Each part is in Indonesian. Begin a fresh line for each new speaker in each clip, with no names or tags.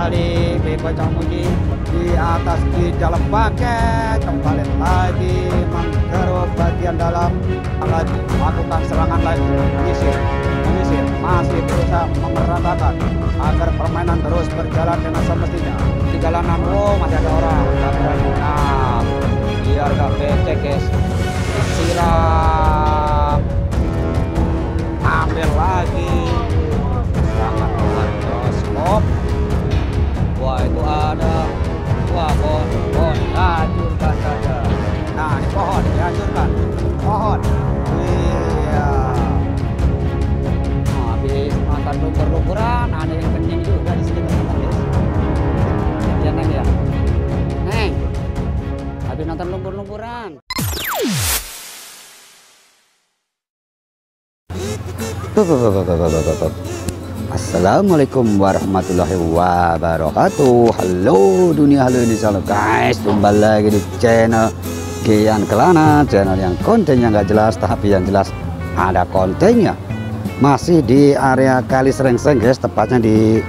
kembali Beko Camuji di atas di dalam paket, kembali lagi menggeruk bagian dalam, lagi melakukan serangan lagi, menyisir masih berusaha memeratakan agar permainan terus berjalan dengan semestinya. Di jalanan, masih ada orang, nah biar gak becek guys, disiram, ambil lagi, sangat luar biasa. Wah itu ada, wah pohon hancurkan saja. Nah ini pohon dihancurkan, pohon. Iya. Nah, habis makan lumpur-lumpuran, ada yang kencing juga di sini teman-teman guys. Ya Neng ya, Neng. Habis nonton lumpur-lumpuran. Assalamualaikum warahmatullahi wabarakatuh. Halo dunia, halo Indonesia, halo guys. Kembali lagi di channel Gian Kelana, channel yang kontennya nggak jelas tapi yang jelas ada kontennya. Masih di area Kali Serengseng guys, tepatnya di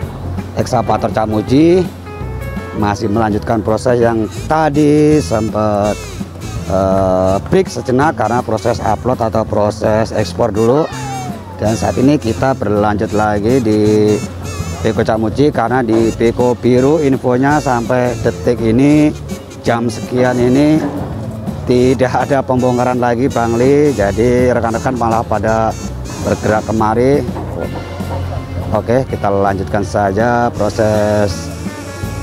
ekskavator Camuji. Masih melanjutkan proses yang tadi sempat break sejenak karena proses upload atau proses ekspor dulu. Dan saat ini kita berlanjut lagi di Beko Camuji karena di Beko Biru infonya sampai detik ini jam sekian ini tidak ada pembongkaran lagi Bang Li. Jadi rekan-rekan malah pada bergerak kemari. Oke, kita lanjutkan saja proses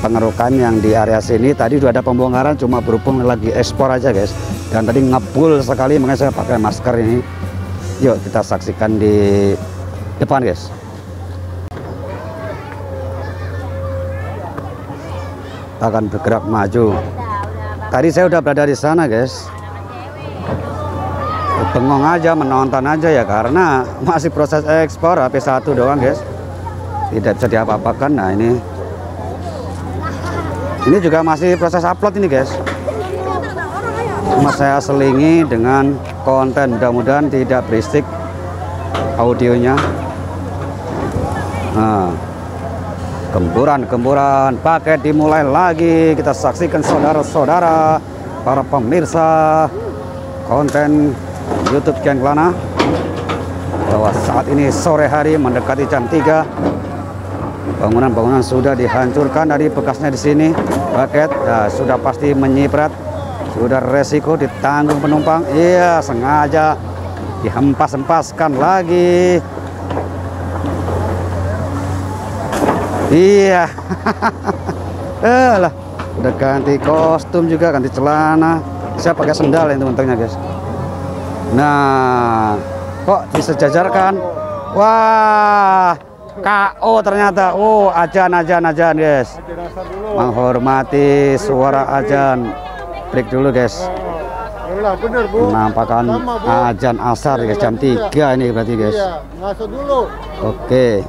pengerukan yang di area sini. Tadi sudah ada pembongkaran, cuma berhubung lagi ekspor aja guys, dan tadi ngebul sekali makanya saya pakai masker ini. Yuk kita saksikan di depan guys. Akan bergerak maju. Tadi saya udah berada di sana guys, bengong aja, menonton aja ya, karena masih proses ekspor HP1 doang guys, tidak bisa diapa-apakan. Nah ini juga masih proses upload ini guys, cuma saya selingi dengan konten, mudah-mudahan tidak berisik audionya. Nah, gemburan paket dimulai lagi. Kita saksikan saudara-saudara, para pemirsa konten YouTube Gian Kelana, bahwa saat ini sore hari mendekati jam 3. Bangunan-bangunan sudah dihancurkan, dari bekasnya di sini paket sudah pasti menyiprat, sudah resiko ditanggung penumpang. Iya, sengaja dihempas-hempaskan lagi. Iya. Lah, udah ganti kostum juga, ganti celana. Saya pakai sendal ini teman-teman guys. Nah, kok disejajarkan? Wah, KO ternyata. Oh, ajan guys. Menghormati suara ajan. Break dulu guys. Menampakkan ajan asar guys, jam 3 ini berarti guys. Oke.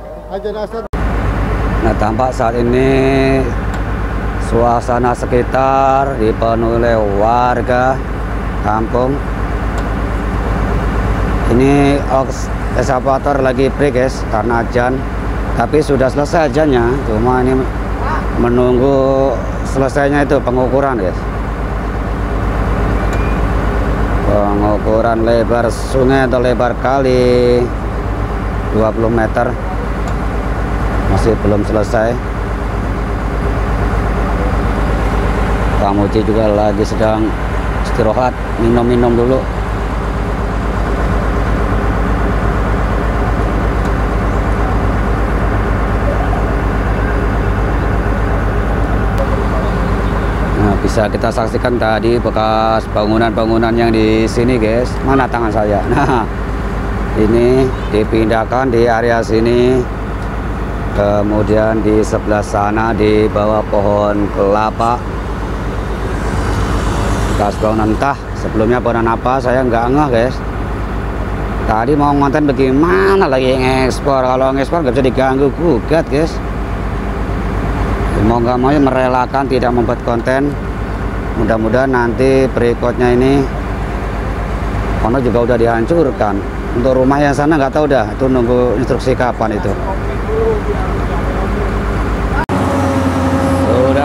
Nah, tampak saat ini suasana sekitar dipenuhi oleh warga kampung. Ini ekskavator lagi break guys karena ajan, tapi sudah selesai ajannya, cuma ini menunggu selesainya itu pengukuran guys. Pengukuran lebar sungai atau lebar kali 20 meter masih belum selesai. Camuji juga lagi sedang istirahat, minum-minum dulu. Bisa kita saksikan tadi bekas bangunan-bangunan yang di sini guys. Mana tangan saya? Nah, ini dipindahkan di area sini. Kemudian di sebelah sana di bawah pohon kelapa, bekas bangunan, entah sebelumnya bangunan apa, saya nggak ngeh guys. Tadi mau ngonten bagaimana lagi ngekspor, kalau ngekspor nggak bisa diganggu gugat guys. Mau nggak mau merelakan tidak membuat konten. Mudah-mudahan nanti berikutnya ini kono juga udah dihancurkan. Untuk rumah yang sana nggak tahu dah, itu nunggu instruksi kapan itu.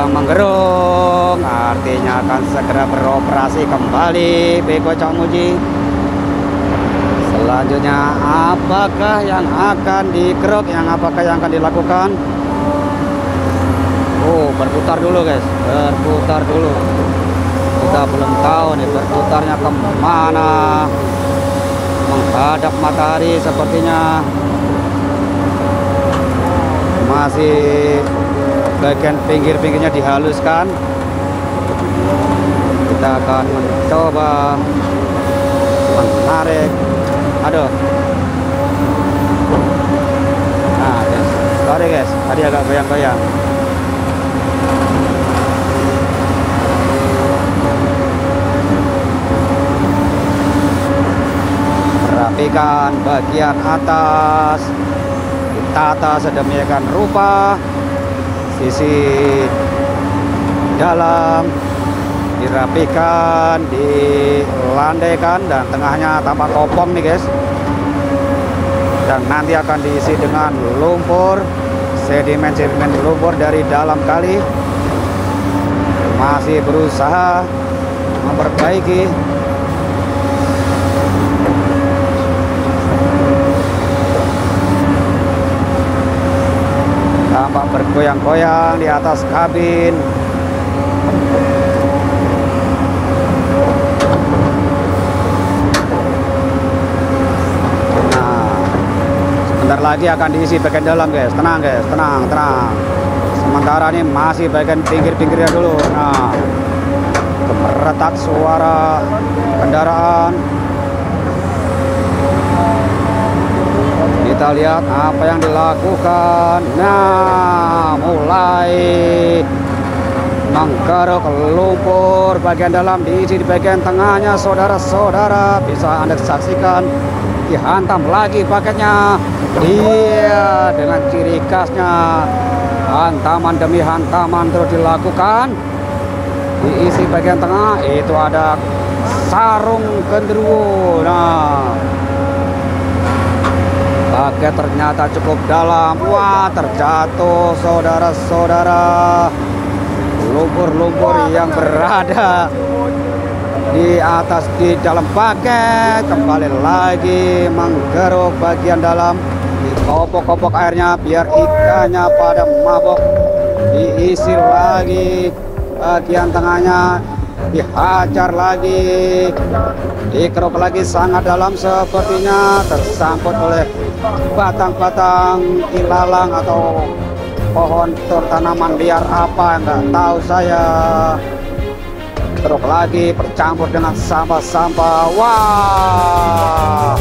sedang menggerung, artinya akan segera beroperasi kembali Beko Cak Muji. Selanjutnya apakah yang akan dikeruk, apakah yang akan dilakukan? Oh, berputar dulu guys, berputar dulu. Kita belum tahu nih berputarnya kemana. Menghadap matahari sepertinya. Masih bagian pinggir-pinggirnya dihaluskan. Kita akan mencoba menarik. Aduh. Nah guys, sorry guys, tadi agak goyang-goyang. Perhatikan bagian atas, ditata sedemikian rupa, sisi dalam dirapikan, dilandaikan, dan tengahnya tampak kopong nih guys. Dan nanti akan diisi dengan lumpur, sedimen-sedimen lumpur dari dalam kali. Masih berusaha memperbaiki. Tampak bergoyang-goyang di atas kabin. Nah, sebentar lagi akan diisi bagian dalam guys. Tenang guys, tenang, tenang. Sementara ini masih bagian pinggir-pinggirnya dulu. Nah, gemeretak suara kendaraan. Kita lihat apa yang dilakukan. Nah, mulai menggeruk lumpur bagian dalam, diisi di bagian tengahnya. Saudara-saudara bisa Anda saksikan, dihantam lagi paketnya. Iya, dengan ciri khasnya hantaman demi hantaman terus dilakukan. Diisi bagian tengah itu ada sarung genderuwo. Nah, paket ternyata cukup dalam. Wah, terjatuh saudara-saudara. Lumpur-lumpur yang berada di atas di dalam paket kembali lagi menggeruk bagian dalam. Kopok-kopok airnya biar ikannya pada mabok. Diisi lagi bagian tengahnya, dihajar lagi, dikeruk lagi sangat dalam, sepertinya tersangkut oleh batang-batang ilalang atau pohon tanaman liar apa, nggak tahu saya. Keruk lagi bercampur dengan sampah-sampah. Wah,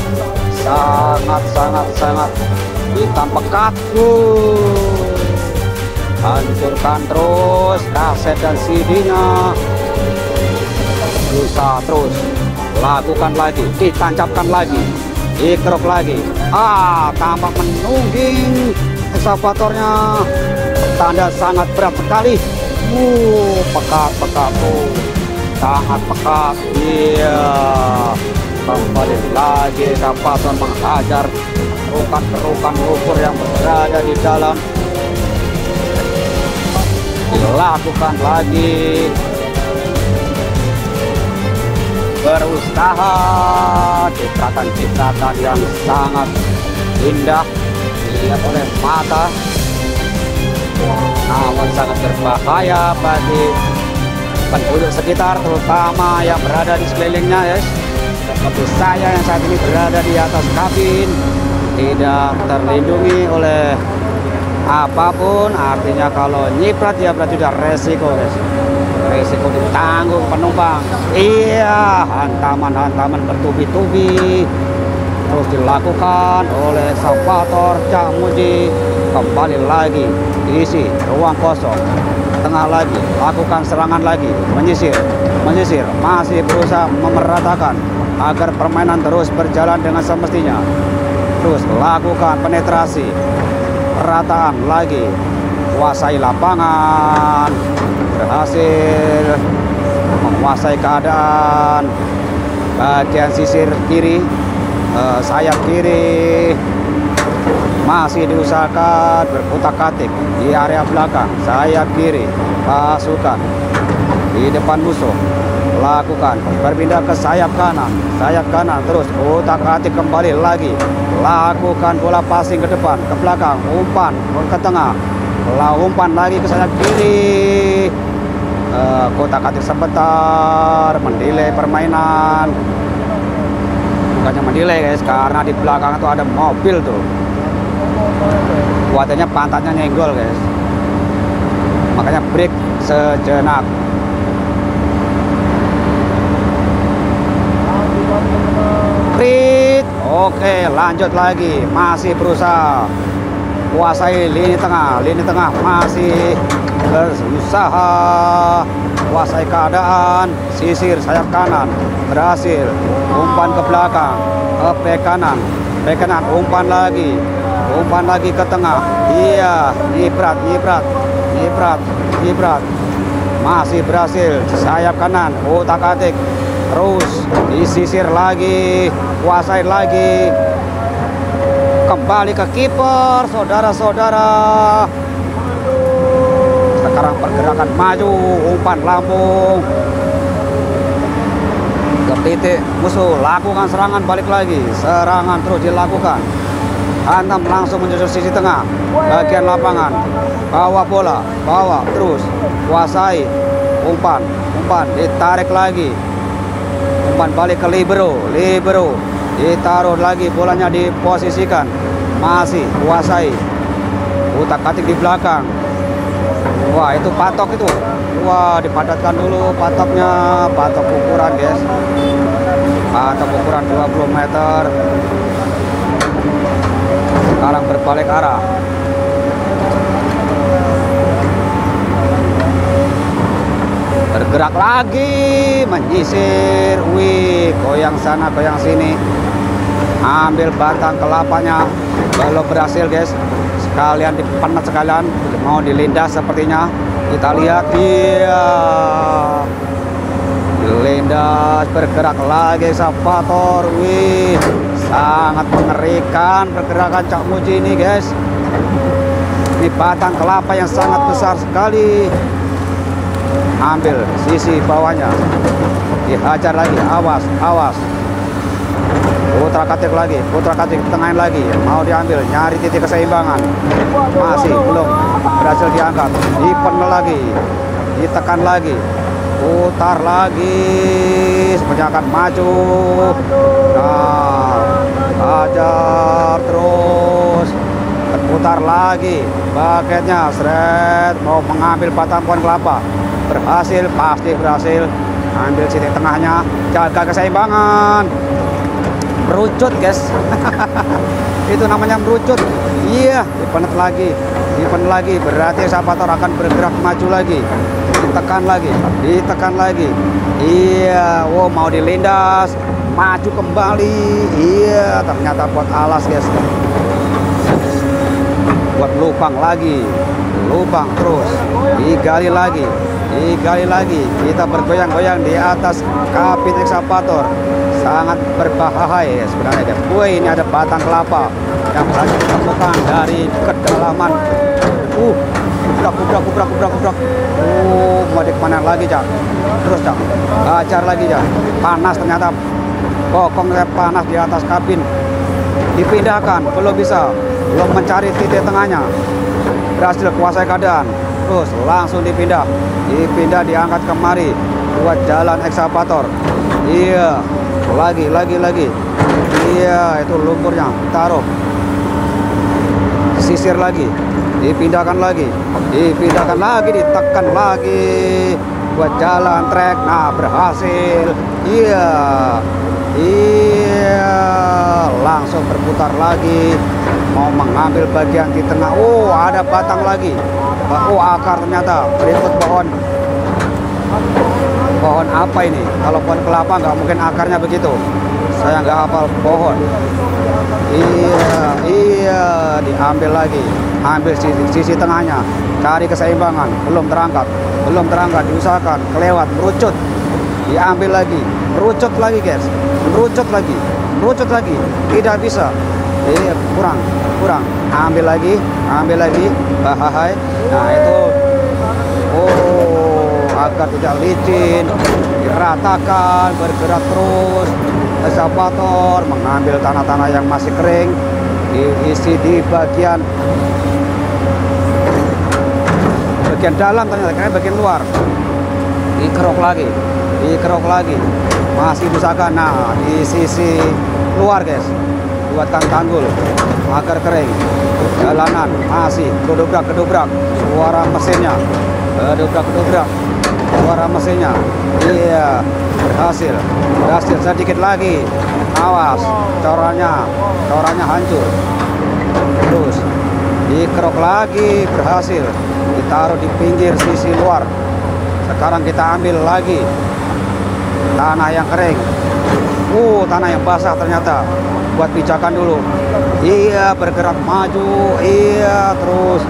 sangat hitam pekat. Hancurkan terus kaset dan CD-nya. Bisa terus lakukan lagi, ditancapkan lagi, dikeruk lagi. Tampak menungging ekskavatornya. Tanda sangat berat sekali. Pekat tuh, sangat pekat. Iya, kembali lagi ekskavator menghajar kerukan-kerukan lumpur yang berada di dalam. Dilakukan lagi, berusaha, cipratan-cipratan yang sangat indah dilihat oleh mata, namun sangat berbahaya bagi penduduk sekitar, terutama yang berada di sekelilingnya ya. Seperti saya yang saat ini berada di atas kabin, tidak terlindungi oleh apapun. Artinya kalau nyiprat ya berarti sudah resiko guys. Resiko ditanggung penumpang. Iya, hantaman bertubi-tubi terus dilakukan oleh ekskavator Cak Muji. Kembali lagi diisi ruang kosong, tengah lagi lakukan serangan lagi, menyisir, masih berusaha memeratakan agar permainan terus berjalan dengan semestinya. Terus lakukan penetrasi, perataan lagi, kuasai lapangan, berhasil menguasai keadaan bagian sisir kiri, sayap kiri. masih diusahakan berkutak-atik di area belakang, sayap kiri pasukan di depan musuh. Lakukan berpindah ke sayap kanan terus utak-atik kembali lagi. Lakukan bola passing ke depan, ke belakang, umpan ke tengah, umpan lagi ke sayap kiri. Utak-atik sebentar mendelay permainan. Bukannya mendelay guys, karena di belakang itu ada mobil tuh. Kuatnya pantatnya nyenggol guys, makanya break sejenak. Oke, lanjut lagi, masih berusaha kuasai lini tengah masih berusaha kuasai keadaan. Sisir sayap kanan berhasil, umpan ke belakang, ke bek kanan, umpan lagi ke tengah. Iya, nyiprat, masih berhasil. Sayap kanan utak-atik terus disisir lagi, kuasai lagi, kembali ke kiper. Saudara-saudara, sekarang pergerakan maju, umpan lambung ke titik musuh, lakukan serangan balik lagi, serangan terus dilakukan, hantam langsung menuju sisi tengah bagian lapangan, bawa bola, bawa terus, kuasai, umpan ditarik lagi, umpan balik ke libero, ditaruh lagi, bolanya diposisikan, masih kuasai, utak-atik di belakang. Wah, itu patok itu, wah dipadatkan dulu patoknya, patok ukuran guys, patok ukuran 20 meter. Sekarang berbalik arah, bergerak lagi, menyisir, wih, goyang sana goyang sini, ambil batang kelapanya, belum berhasil guys. Sekalian dipenet, sekalian mau dilindas sepertinya. Kita lihat, dia dilindas, bergerak lagi Eksavator. Wih, sangat mengerikan pergerakan Cak Muji ini guys. Ini batang kelapa yang sangat besar sekali. Ambil sisi bawahnya, dihajar lagi, awas. Utak-atik lagi, tengahin lagi, mau diambil, nyari titik keseimbangan, masih belum berhasil diangkat, dipenel lagi, ditekan lagi, putar lagi, sepertinya akan maju. Nah, hajar terus, putar lagi, baketnya, seret, mau mengambil batang pohon kelapa, pasti berhasil, ambil titik tengahnya, jaga keseimbangan. Merucut guys. Itu namanya merucut. Iya, dipenet lagi, berarti Eksavator akan bergerak maju lagi, ditekan lagi. Iya, wow, mau dilindas, maju kembali. Iya, ternyata buat alas guys, buat lubang terus, digali lagi, kita bergoyang-goyang di atas kabin Eksavator. Sangat berbahaya ya sebenarnya. Wih, ini ada batang kelapa yang berhasil ditemukan dari kedalaman. Kubrak. Mau kemana lagi Cak? Terus Cak, hajar lagi Cak. Panas ternyata, kokong saya panas di atas kabin. Dipindahkan, belum bisa, belum mencari titik tengahnya. Berhasil kuasai keadaan. Terus langsung dipindah, diangkat kemari buat jalan Eksavator. Iya, lagi. Iya, itu lumpurnya, taruh, sisir lagi, dipindahkan lagi, ditekan lagi buat jalan trek. Nah, berhasil. Iya, langsung berputar lagi, mau mengambil bagian di tengah. Oh, ada batang lagi. Oh, akar ternyata, berikut pohon apa ini? Kalau pohon kelapa nggak mungkin akarnya begitu. Saya nggak hafal pohon. Iya, diambil lagi, ambil sisi tengahnya, cari keseimbangan. Belum terangkat, diusahakan, kelewat, merucut, diambil lagi, merucut lagi guys, merucut lagi, tidak bisa. Kurang. ambil lagi, bahaya. Nah itu, oh agar tidak licin, diratakan, bergerak terus. Eskavator mengambil tanah-tanah yang masih kering, diisi di bagian dalam, ternyata kayak bagian luar. Dikerok lagi, masih diusahakan. Nah di sisi luar guys, buatkan tanggul agar kering. Jalanan masih kedobrak, suara mesinnya kedobrak, suara mesinnya. Iya, berhasil sedikit lagi. Awas, corannya hancur. Terus dikerok lagi, berhasil ditaruh di pinggir sisi luar. Sekarang kita ambil lagi tanah yang kering. Tanah yang basah ternyata. Buat pijakan dulu. Iya, bergerak maju. Iya, terus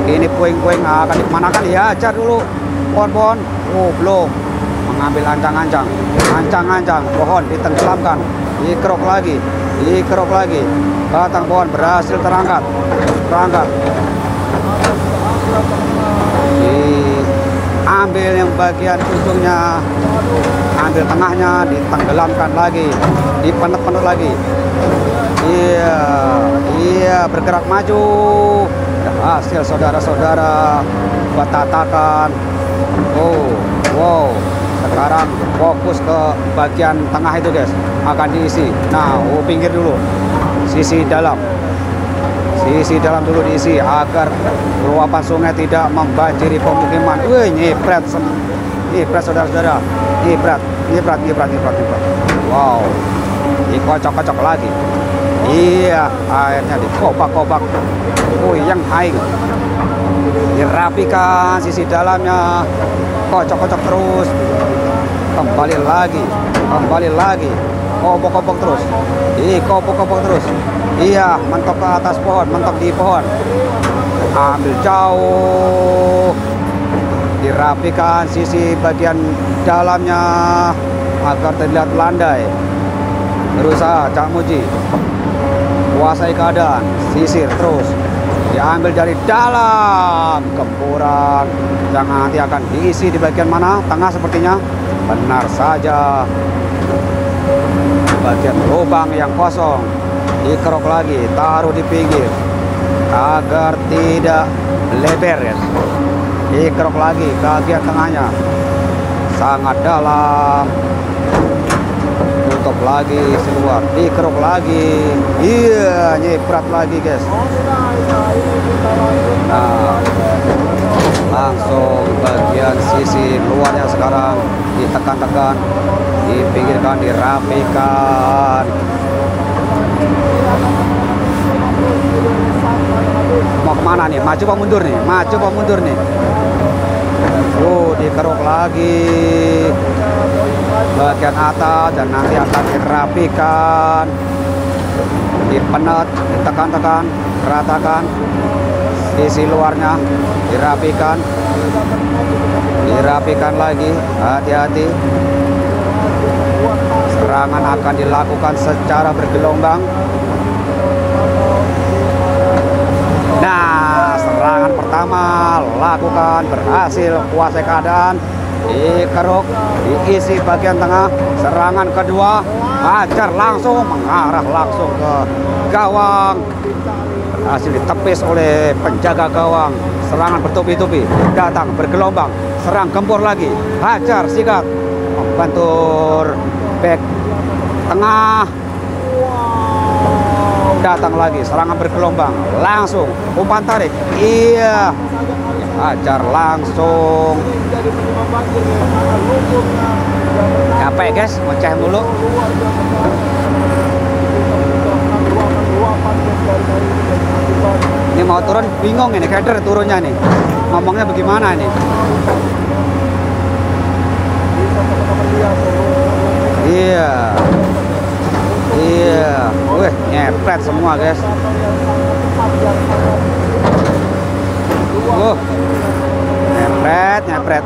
ini puing-puing akan dimanakan? Ya, ajar dulu pohon-pohon. Belum. Mengambil ancang-ancang, pohon ditenggelamkan. Dikerok lagi. Batang pohon berhasil terangkat. Ambil yang bagian ujungnya, ambil tengahnya, ditenggelamkan lagi, dipenet-penet lagi. Iya, bergerak maju. Berhasil saudara-saudara, buat tatakan. Wow. Sekarang fokus ke bagian tengah itu guys, akan diisi. Nah, pinggir dulu, sisi dalam dulu diisi agar luapan sungai tidak membanjiri pemukiman. Nyiprat saudara-saudara, nyiprat. Wow, dikocok-kocok lagi. Iya, airnya dikopak-kopak. Yang aing dirapikan sisi dalamnya, kocok-kocok terus. Kembali lagi, kopok-kopok terus. Kopok-kopok terus. Iya, mentok ke atas pohon, mentok di pohon. Ambil jauh, dirapikan sisi bagian dalamnya agar terlihat landai. Berusaha Cak Muji kuasai keadaan, sisir terus. Diambil dari dalam gempuran. Jangan, nanti akan diisi di bagian mana? Tengah sepertinya. Benar saja. Bagian lubang yang kosong dikerok lagi, taruh di pinggir agar tidak lebar ya. Dikerok lagi bagian tengahnya, sangat dalam. Tutup lagi keluar, dikerok lagi. Iya, nyiprat lagi guys. Nah, langsung bagian sisi luarnya sekarang ditekan-tekan, dipinggirkan, dirapikan. Mau kemana nih? Maju apa mundur nih? Dikerok lagi bagian atas dan nanti akan dirapikan, dipenet, ditekan-tekan, ratakan. Sisi luarnya dirapikan lagi. Hati-hati, serangan akan dilakukan secara bergelombang. Nah, serangan pertama lakukan, berhasil, kuasai keadaan, dikeruk, diisi bagian tengah. Serangan kedua, hajar langsung, mengarah langsung ke gawang. Berhasil ditepis oleh penjaga gawang. Serangan bertubi-tubi, datang bergelombang, serang gempur lagi, hajar, sikat, membentur back tengah. Datang lagi, serangan bergelombang, langsung umpan tarik. Iya, hajar langsung. Capek guys, ngoceh dulu. Ini mau turun bingung ini, kader turunnya nih. Ngomongnya bagaimana nih? Iya. Wih, nyepret semua guys. Nyepret.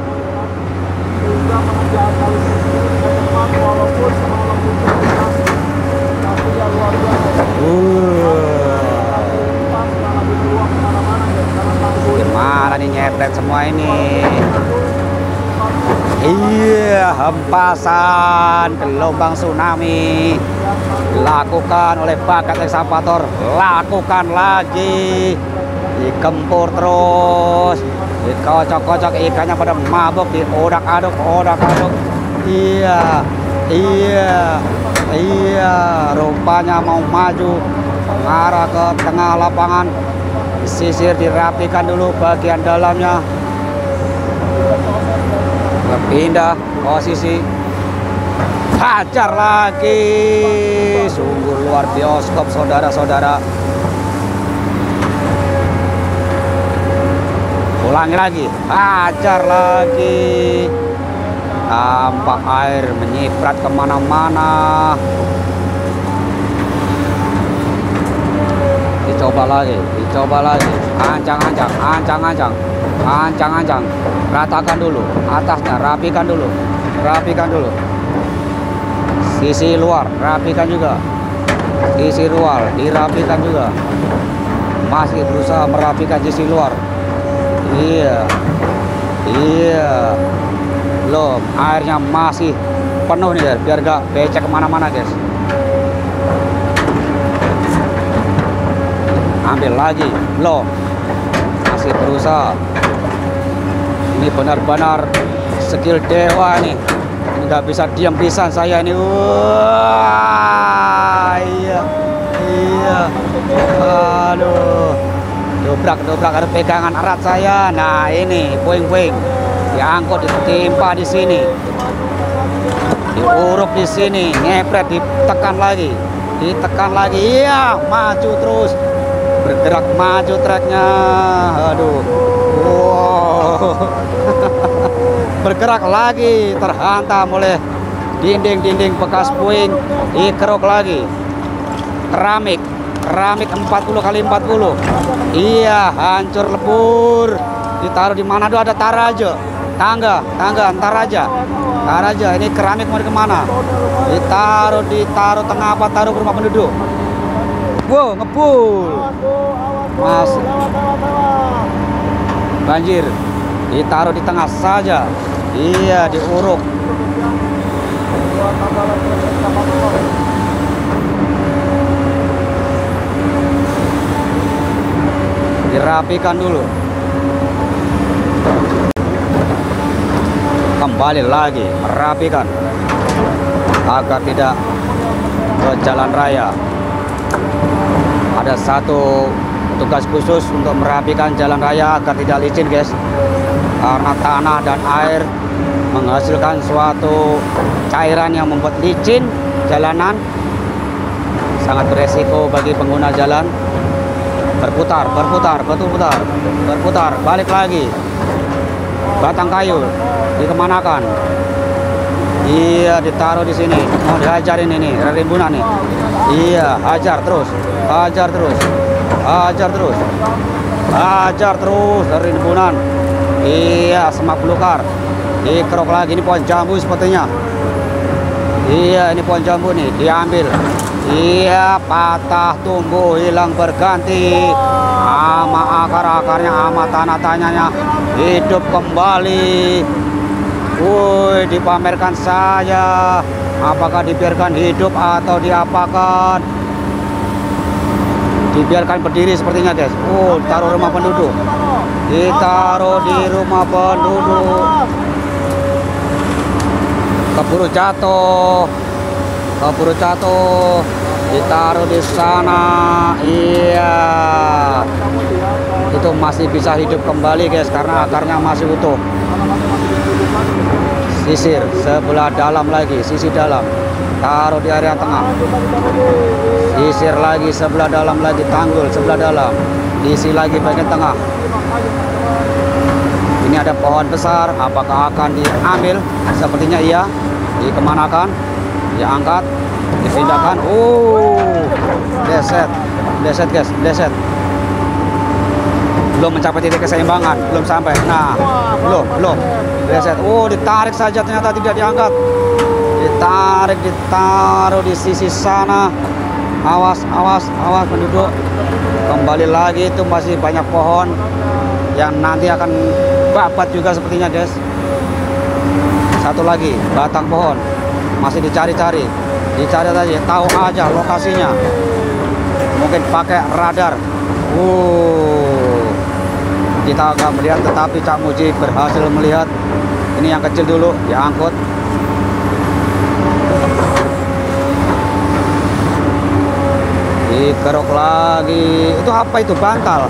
semua ini. Iya, hempasan gelombang tsunami dilakukan oleh bakat ekskavator. Lakukan lagi, digempur terus, dikocok-kocok, ikannya pada mabuk, diodak-aduk, odak-aduk. Iya, iya, iya, rupanya mau maju mengarah ke tengah lapangan. Sisir dirapikan dulu bagian dalamnya, pindah posisi, hajar lagi. Sungguh luar bioskop saudara-saudara. Ulangi lagi, hajar lagi. Tampak air menyiprat kemana-mana. Dicoba lagi, ancang-ancang, ancang-ancang, ancang-ancang. Ratakan dulu, atasnya rapikan dulu, rapikan dulu. Sisi luar rapikan juga, sisi luar dirapikan juga. Masih berusaha merapikan sisi luar. Iya, iya. Loh, airnya masih penuh nih guys, biar gak becek kemana-mana guys. Ambil lagi, loh, masih berusaha. Ini benar-benar skill dewa nih. Nggak bisa diam pisan saya ini. Wah, iya, iya. Aduh, dobrak ada pegangan erat saya. Nah ini puing-puing diangkut, ditimpa di sini, diuruk di sini, ngepret, ditekan lagi, iya, maju terus. Bergerak maju treknya, aduh, wow. Bergerak lagi, terhantam oleh dinding-dinding bekas puing, dikeruk lagi. Keramik 40 kali 40, iya, hancur lebur. Ditaruh di mana tuh ada Taraja, tangga ntar aja. Ini keramik mau kemana? Ditaruh tengah apa? Taruh ke rumah penduduk. Wow, ngebul. Masuk. Banjir. Ditaruh di tengah saja. Iya, diuruk. Dirapikan dulu. Kembali lagi merapikan agar tidak ke jalan raya. Ada satu tugas khusus untuk merapikan jalan raya agar tidak licin guys, karena tanah dan air menghasilkan suatu cairan yang membuat licin jalanan, sangat beresiko bagi pengguna jalan. Berputar, balik lagi. Batang kayu dikemanakan? Iya, ditaruh di sini. Mau dihajarin ini, rimbunan nih. Iya, hajar terus dari rimbunan. Iya, semak belukar. Dikerok lagi, ini pohon jambu sepertinya. Iya, ini pohon jambu nih, diambil. Iya, patah, tumbuh, hilang, berganti. Sama akar-akarnya, sama tanah-tanahnya hidup kembali. Woi, dipamerkan saja. Apakah dibiarkan hidup atau diapakan? Dibiarkan berdiri sepertinya guys. Oh, taruh rumah penduduk. Ditaruh di rumah penduduk. Keburu jatuh. Ditaruh di sana. Iya, itu masih bisa hidup kembali guys, karena akarnya masih utuh. Sisir sebelah dalam lagi, sisi dalam, taruh di area tengah. Sisir lagi sebelah dalam lagi, tanggul sebelah dalam, isi lagi bagian tengah. Ini ada pohon besar, apakah akan diambil? Sepertinya iya. Dikemanakan? Diangkat, dipindahkan. Deset guys, deset. Belum mencapai titik keseimbangan, belum sampai. Nah, belum. Deset. Ditarik saja, ternyata tidak diangkat. Ditaruh di sisi sana. Awas penduduk. Kembali lagi, itu masih banyak pohon yang nanti akan babat juga sepertinya guys. Satu lagi batang pohon masih dicari-cari tadi, tahu aja lokasinya, mungkin pakai radar. Kita agak melihat, tetapi Cak Muji berhasil melihat. Ini yang kecil dulu diangkut. Dikerok lagi. Itu apa itu? Bantal.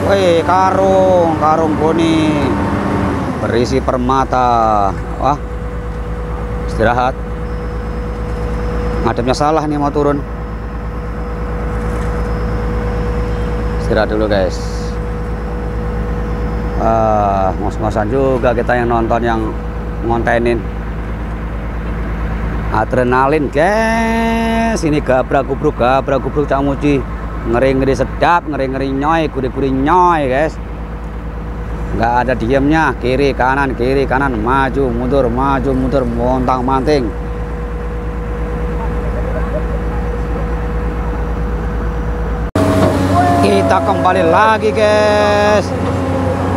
Wih, karung boni berisi permata. Wah, istirahat. Ngadepnya salah nih, mau turun. Istirahat dulu guys. Ngos-ngosan juga kita yang nonton, yang ngontenin. Adrenalin guys. Ini gabrak-gubruk Cak Muji. Ngeri-ngeri sedap, ngeri-ngeri nyoy, gurih-gurih nyoy guys. Nggak ada diamnya, kiri kanan, maju mundur, montang manting. Kita kembali lagi guys.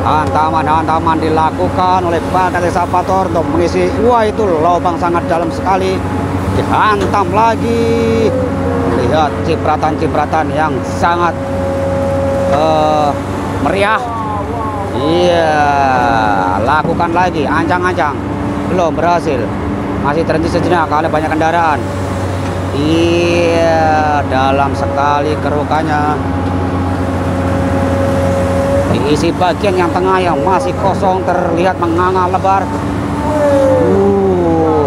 Hantaman dilakukan oleh bakat ekskavator untuk mengisi. Wah, itu lubang sangat dalam sekali. Dihantam lagi. Lihat cipratan-cipratan yang sangat meriah. Iya, lakukan lagi, ancang-ancang. Belum berhasil. Masih terhenti sejenak karena banyak kendaraan. Iya, dalam sekali kerukannya. Diisi bagian yang tengah yang masih kosong, terlihat menganga lebar.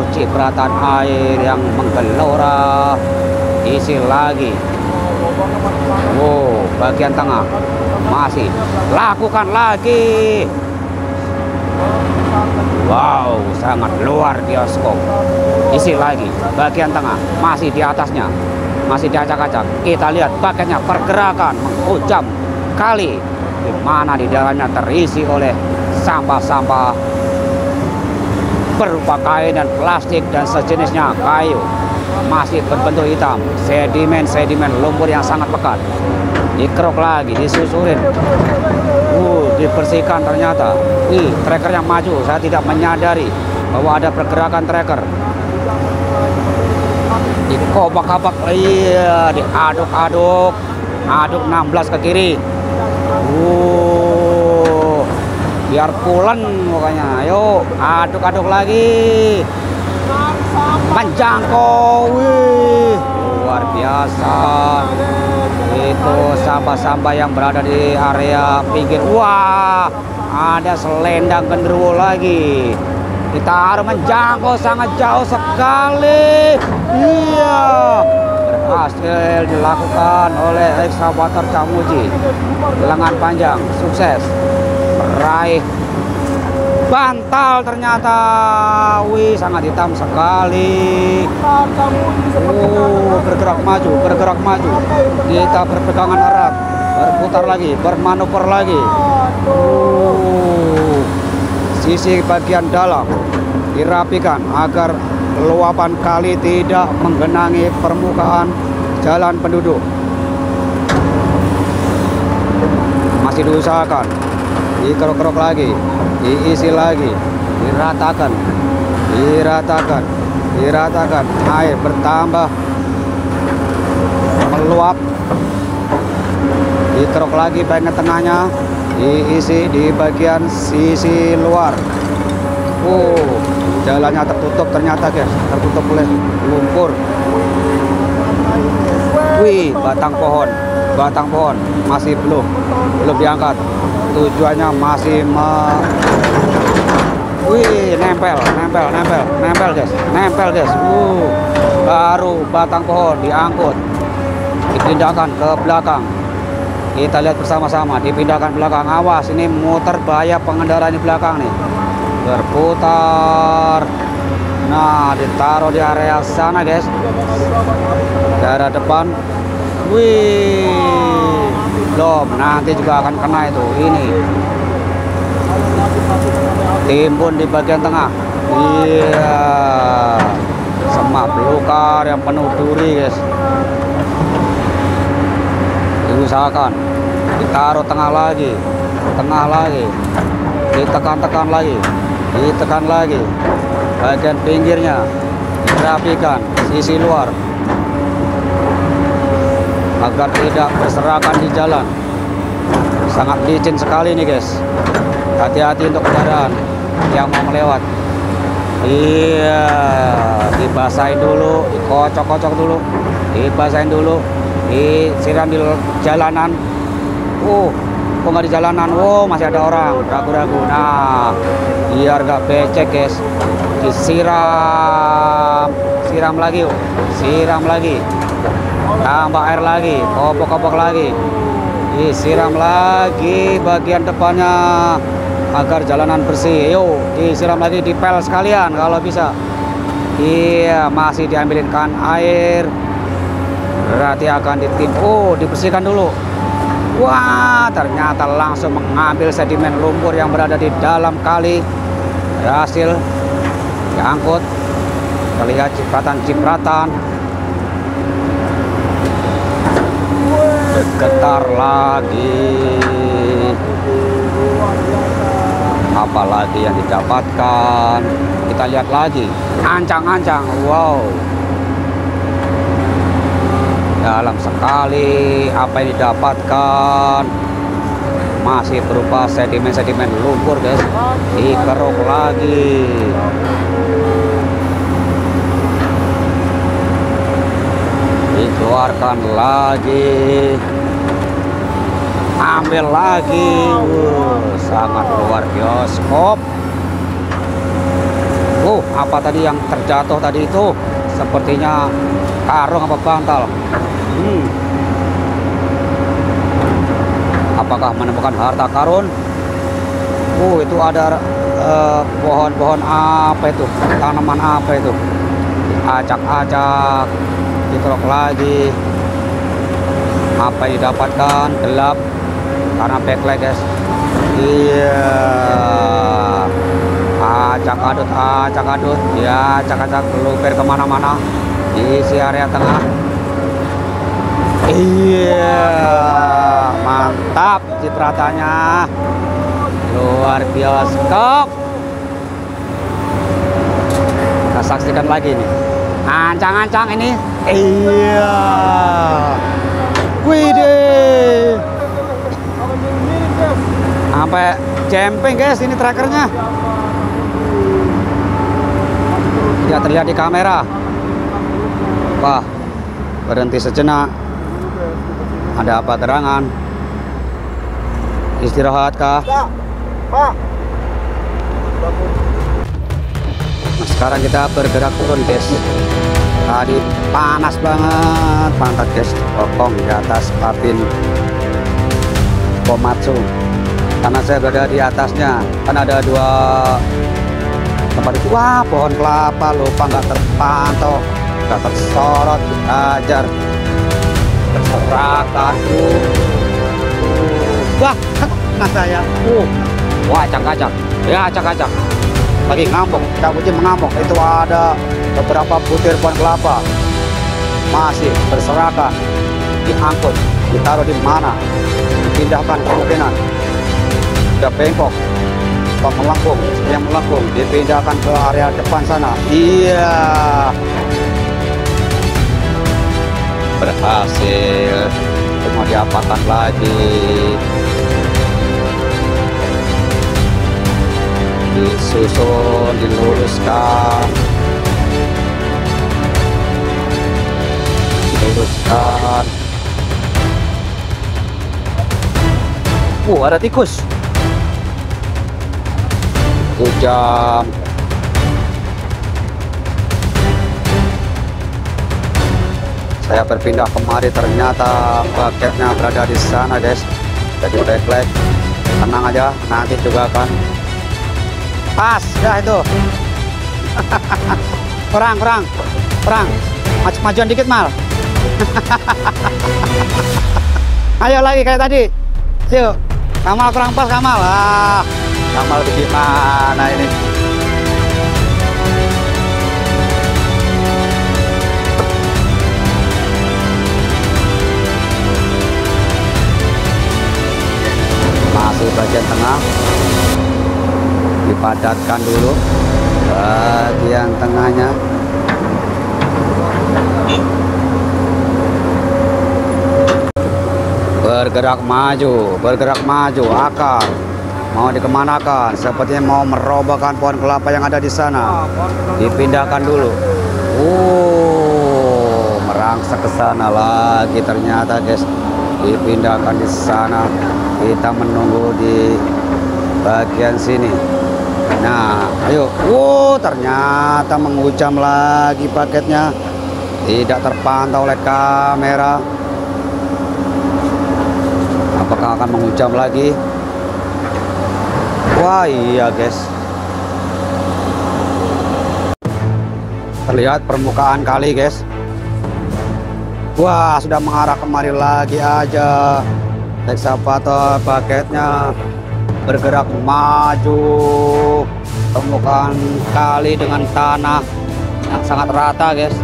Cipratan air yang menggelora. Isi lagi. Bagian tengah masih lakukan lagi. Wow, sangat luar biasa. Isi lagi bagian tengah, masih di atasnya, masih diacak-acak. Kita lihat bagiannya pergerakan menghujam kali, di mana di dalamnya terisi oleh sampah-sampah berupa kain dan plastik dan sejenisnya, kayu masih berbentuk hitam, sedimen lumpur yang sangat pekat. Dikerok lagi, disusurin, dibersihkan. Ternyata trekernya maju. Saya tidak menyadari bahwa ada pergerakan treker. Dikobak-kabak, iya, diaduk-aduk, aduk 16 ke kiri. Biar pulen pokoknya. Ayo, aduk-aduk lagi. Menjangkau, luar biasa. Itu sampah-sampah yang berada di area pinggir. Wah, ada selendang genderuwo lagi. Kita harus menjangkau sangat jauh sekali. Iya, berhasil dilakukan oleh ekskavator Cak Muji. Lengan panjang, sukses meraih bantal ternyata. Sangat hitam sekali. Bergerak maju. Kita berpegangan erat, berputar lagi, bermanuver lagi. Sisi bagian dalam dirapikan agar luapan kali tidak menggenangi permukaan jalan penduduk. Masih diusahakan. Dikerok-kerok lagi, diisi lagi, diratakan, air bertambah meluap. Dikerok lagi bagian tengahnya, diisi di bagian sisi luar. Jalannya tertutup ternyata guys, tertutup oleh lumpur. Batang pohon masih belum diangkat. Tujuannya masih nempel guys. Baru batang pohon diangkut, dipindahkan ke belakang. Kita lihat bersama-sama, dipindahkan belakang. Awas, ini muter, bahaya pengendara di belakang nih. Berputar. Nah, ditaruh di area sana guys, di area depan. Belum, nanti juga akan kena itu. Ini timbun di bagian tengah. Iya, semak belukar yang penuh duri guys. Diusahakan ditaruh tengah lagi. ditekan-tekan lagi, ditekan lagi. Bagian pinggirnya dirapikan, sisi luar, agar tidak berserakan di jalan. Sangat licin sekali nih guys. Hati-hati untuk kendaraan yang mau melewat. Iya, dibasahin dulu, dikocok-kocok dulu, dibasahin dulu, disiram di jalanan. Kok nggak di jalanan? Masih ada orang ragu-ragu. Nah, biar nggak becek guys, disiram, siram lagi, siram lagi, tambah air lagi, kopok-kopok lagi, disiram lagi bagian depannya agar jalanan bersih. Yuk, disiram lagi, dipel sekalian kalau bisa. Iya, masih diambilin kan air, berarti akan dibersihkan dulu. Wah, ternyata langsung mengambil sedimen lumpur yang berada di dalam kali. Berhasil diangkut. Terlihat cipratan-cipratan. Bergetar lagi. Apalagi yang didapatkan? Kita lihat lagi. Ancang-ancang. Wow. Dalam sekali. Apa yang didapatkan? Masih berupa sedimen-sedimen lumpur guys. Dikeruk lagi. Dikeluarkan lagi. Ambil lagi. Sangat luar bioskop. Apa tadi yang terjatuh tadi itu? Sepertinya karung apa bantal. Apakah menemukan harta karun? Itu ada pohon-pohon apa itu? Tanaman apa itu? Acak-acak, dikerok lagi. Apa yang didapatkan? Gelap karena backlight guys. Iya, acak-adut, ya, acak-acak luber kemana-mana. Isi area tengah. Iya, mantap cipratannya, luar bioskop. Kita saksikan lagi nih, ancang-ancang ini. Iya, widih, sampai jemping guys ini trackernya. Tidak terlihat di kamera. Wah, berhenti sejenak. Ada apa terangan? Istirahat kah? Nah, sekarang kita bergerak turun guys. Tadi panas banget pantat guys. Kokong di atas kabin Komatsu. Karena saya berada di atasnya, kan ada dua tempat itu. Wah, pohon kelapa lupa nggak terpantau, nggak tersorot, diajar. Berserakan. Wah, nah saya. Wah, acak-acak. Ya, acak-acak. Lagi ngambek, cabutnya mengamuk. Itu ada beberapa butir pohon kelapa. Masih berserakan. Diangkut, ditaruh di mana? Dipindahkan kemungkinan. Sudah bengkok. Melengkung, yang melengkung dipindahkan ke area depan sana. Iya, berhasil. Mau diapakan lagi? Disusun, diluruskan, diluruskan. Ada tikus. Hujan. Saya berpindah kemari, ternyata baketnya berada di sana guys. Jadi backlight. Tenang aja, nanti juga akan pas ya itu. Perang. Majuan dikit mal. Ayo lagi kayak tadi. Yuk, Kamal kurang pas Kamal. Kamal gimana ini? Masih bagian tengah. dipadatkan dulu bagian tengahnya. Bergerak maju, akar mau dikemanakan? Sepertinya mau merobohkan pohon kelapa yang ada di sana. Dipindahkan dulu. Merangsek ke sana lagi ternyata, guys. Dipindahkan di sana. Kita menunggu di bagian sini. Nah, ayo. Ternyata menghujam lagi paketnya. Tidak terpantau oleh kamera. Apakah akan menghujam lagi? Wah, iya, guys. Terlihat permukaan kali, guys. Wah, sudah mengarah kemari lagi aja. Ekskavator paketnya bergerak maju. Permukaan kali dengan tanah yang sangat rata, guys.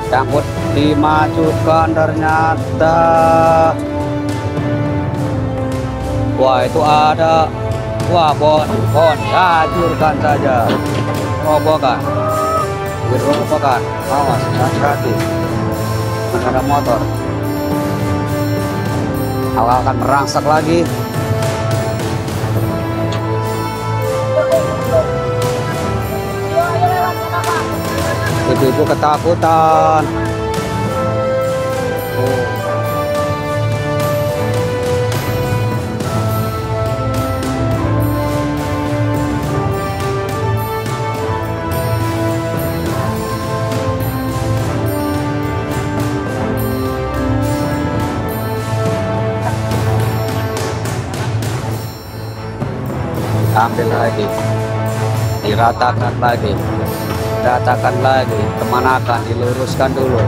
Cangkut dimajukan ternyata. Wah, itu ada. Wah, pohon hancurkan saja. Robohkan. Dirobohkan. Awas, hati-hati. Ada motor. Awal akan merangsek lagi. Ibu-ibu ketakutan. Ambil lagi, diratakan lagi, kemanakan, diluruskan dulu.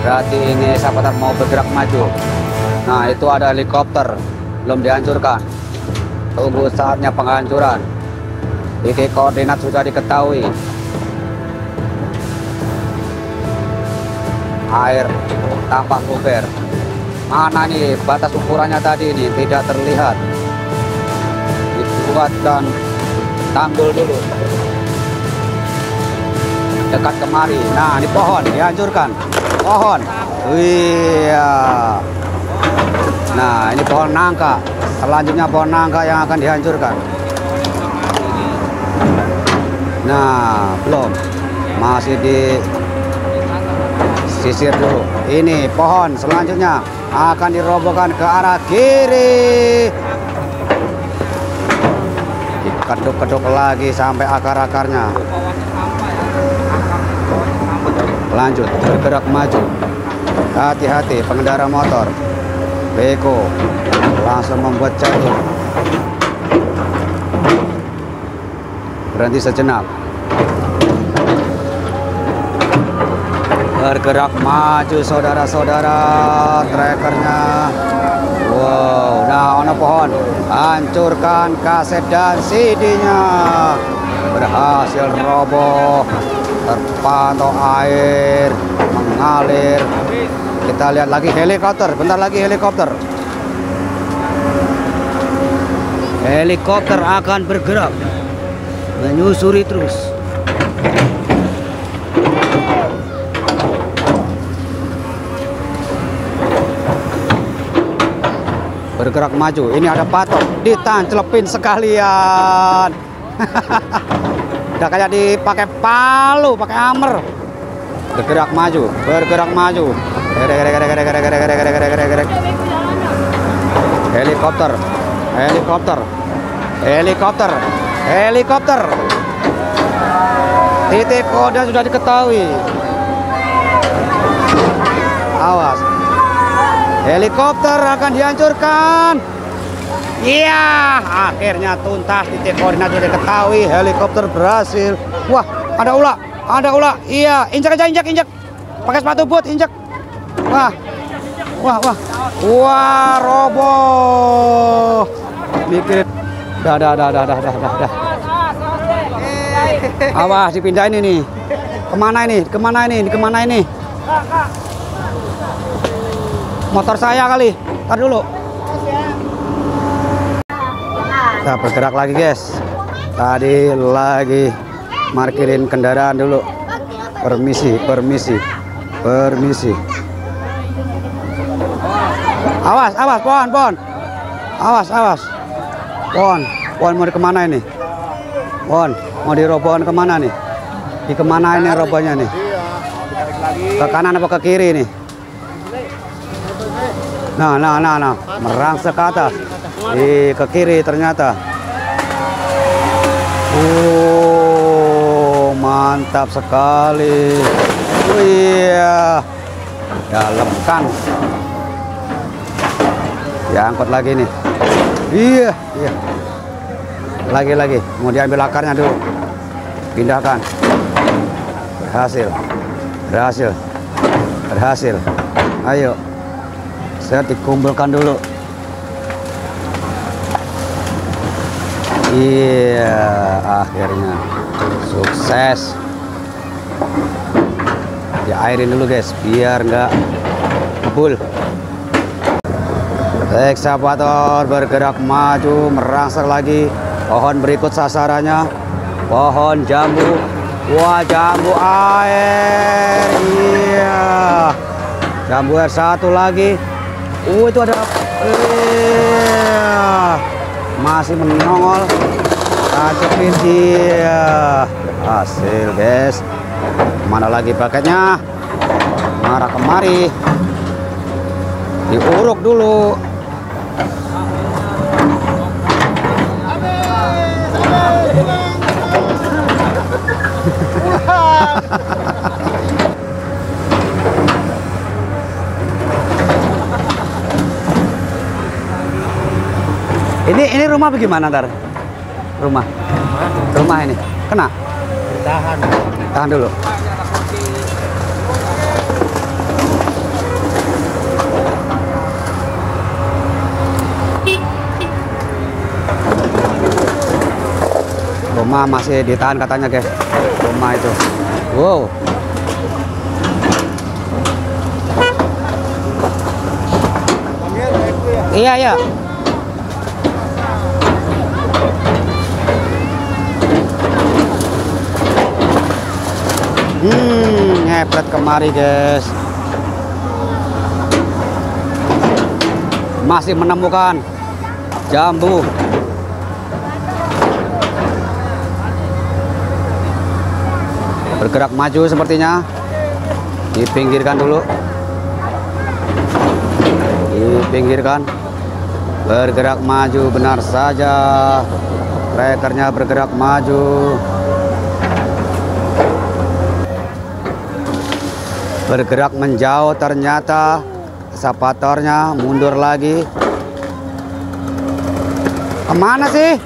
Berarti ini ekskavator mau bergerak maju. Nah, itu ada helikopter, belum dihancurkan. Tunggu saatnya penghancuran. Titik koordinat sudah diketahui. Air tampak luber. Mana nih batas ukurannya tadi ini tidak terlihat. Buatkan tanggul dulu dekat kemari. Nah, ini pohon dihancurkan. Pohon. Iya. Nah, ini pohon nangka. Selanjutnya pohon nangka yang akan dihancurkan. Nah, belum. Masih di sisir dulu. Ini pohon selanjutnya akan dirobohkan ke arah kiri. Keduk-keduk lagi sampai akar-akarnya. Lanjut, bergerak maju. Hati-hati pengendara motor. Beko langsung membuat jalur. Berhenti sejenak. Bergerak maju, saudara-saudara. Trekernya. Wow, nah ono pohon, hancurkan kaset dan CD-nya. Berhasil roboh. Terpantau air mengalir. Kita lihat lagi helikopter, bentar lagi helikopter. Helikopter akan bergerak menyusuri terus. Bergerak maju. Ini ada patok, ditancelepin sekalian. Udah kayak dipakai palu, pakai hammer. Bergerak maju, bergerak maju. Helikopter, helikopter, helikopter, helikopter. Titik kode sudah diketahui. Awas. Helikopter akan dihancurkan. Iya, akhirnya tuntas. Titik koordinat sudah diketahui. Helikopter berhasil. Wah, ada ular, ada ular. Iya, injak aja, injak. Pakai sepatu boot, injak. Wah, wah, roboh. Mikir. Dah. Awas, dipindahin ini. Kemana ini? Motor saya kali. Ntar dulu. Kita bergerak lagi guys. Tadi lagi markirin kendaraan dulu. Permisi. Awas, pohon. Awas. Pohon mau kemana ini? Pohon mau dirobohan kemana nih? Di kemana ini robohnya nih? Ke kanan apa ke kiri nih? Nah, merangsek ke atas. Ke kiri ternyata. Mantap sekali. Iya. Dalemkan. Ya, angkut lagi nih. Iya. Lagi. Mau diambil akarnya dulu. Pindahkan. Berhasil. Ayo. Saya dikumpulkan dulu. Iya, akhirnya sukses. Diairin dulu guys, biar nggak ngebul. Ekskavator bergerak maju, merangsek lagi. Pohon berikut sasarannya. Pohon jambu. Wah, jambu air. Iya. Jambu air satu lagi. Itu ada. Iya. Masih menongol. Tancapin dia. Hasil guys. Mana lagi paketnya? Marah kemari. Diuruk dulu. Ini rumah bagaimana ntar? Rumah ini kena? Tahan dulu. Rumah masih ditahan katanya guys. Rumah itu. Wow. Iya. Ngepret kemari guys. Masih menemukan jambu. Bergerak maju sepertinya. Dipinggirkan dulu. Bergerak maju, benar saja. Trekernya bergerak maju. Bergerak menjauh ternyata. Ekskavatornya mundur lagi. Kemana sih?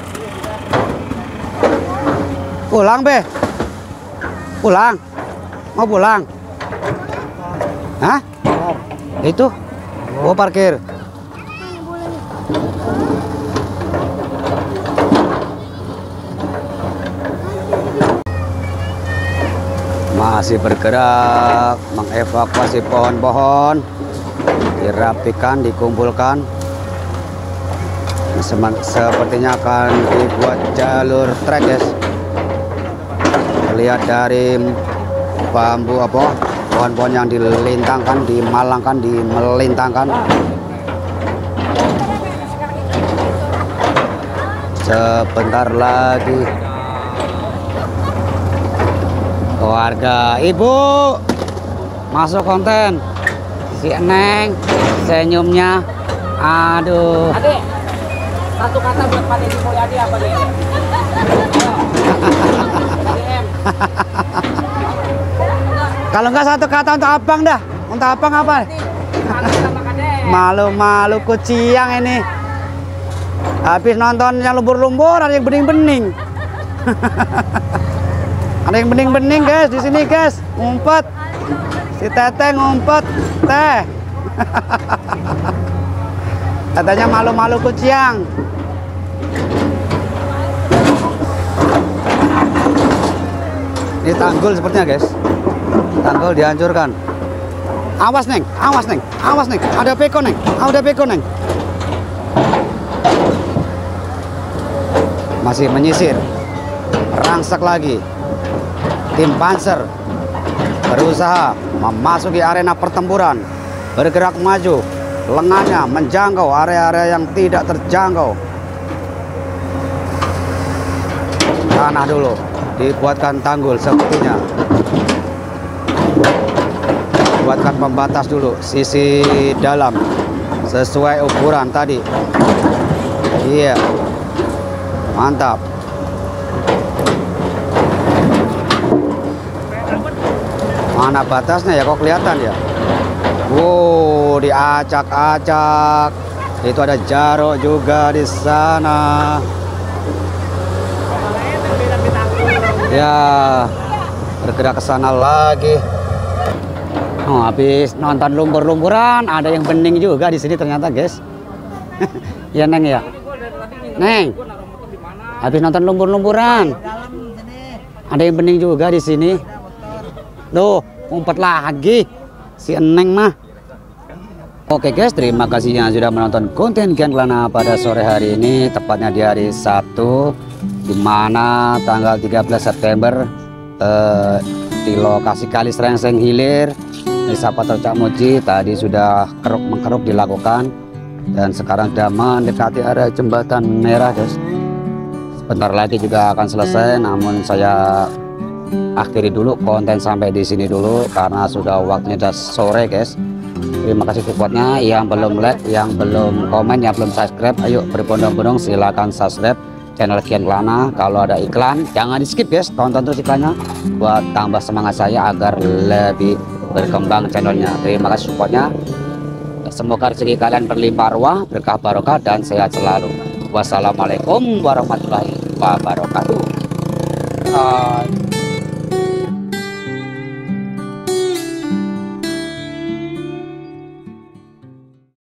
Pulang be. Mau pulang? Hah? Itu? Oh, parkir. Masih bergerak, mengevakuasi pohon-pohon, dirapikan, dikumpulkan. Sepertinya akan dibuat jalur trek guys. Lihat dari bambu pohon-pohon yang dilintangkan, dimelintangkan. Sebentar lagi warga ibu masuk konten. Si Neng senyumnya, aduh.
Adek, satu kata buat Pak Deddy Mulyadi apa nih?
Kalau nggak satu kata untuk abang dah. Untuk abang apa? Malu-malu kuciang ini. Habis nonton yang lumpur-lumpur, ada yang bening-bening. Ada yang bening-bening guys di sini guys. Ngumpet. Si Teteh ngumpet. Teh. Katanya malu-malu kuciang. Ini tanggul sepertinya guys. Tanggul dihancurkan. Awas Neng. Ada beko Neng. masih menyisir. Rangsek lagi. Tim Panzer berusaha memasuki arena pertempuran, bergerak maju, lengannya menjangkau area-area yang tidak terjangkau. Tanah dulu dibuatkan tanggul sepertinya, buatkan pembatas dulu sisi dalam sesuai ukuran tadi. Iya, mantap. Mana batasnya ya, kok kelihatan ya? Wow, diacak-acak. Itu ada Jarok juga di sana. Ya, bergerak ke sana lagi. Oh, habis nonton lumpur-lumpuran, ada yang bening juga di sini ternyata, guys. Ya, Neng ya. Neng, habis nonton lumpur-lumpuran, ada yang bening juga di sini. Loh, ngumpet lagi si Neng mah. Oke guys, terima kasih yang sudah menonton konten Kian Kelana pada sore hari ini, tepatnya di hari Sabtu, dimana tanggal 13 September di lokasi Kali Serengseng Hilir, Desa Patok Cak Muji tadi sudah keruk-mengkeruk dilakukan, dan sekarang sudah mendekati area jembatan merah, guys. Sebentar lagi juga akan selesai, namun saya akhiri dulu konten sampai di sini dulu karena sudah waktunya sudah sore, guys. Terima kasih supportnya, yang belum like, yang belum komen, yang belum subscribe, ayo berbondong-bondong silakan subscribe channel Kian Kelana. Kalau ada iklan jangan di skip, guys, tonton terus iklannya buat tambah semangat saya agar lebih berkembang channelnya. Terima kasih supportnya, semoga rezeki kalian berlimpah ruah, berkah barokah dan sehat selalu. Wassalamualaikum warahmatullahi wabarakatuh.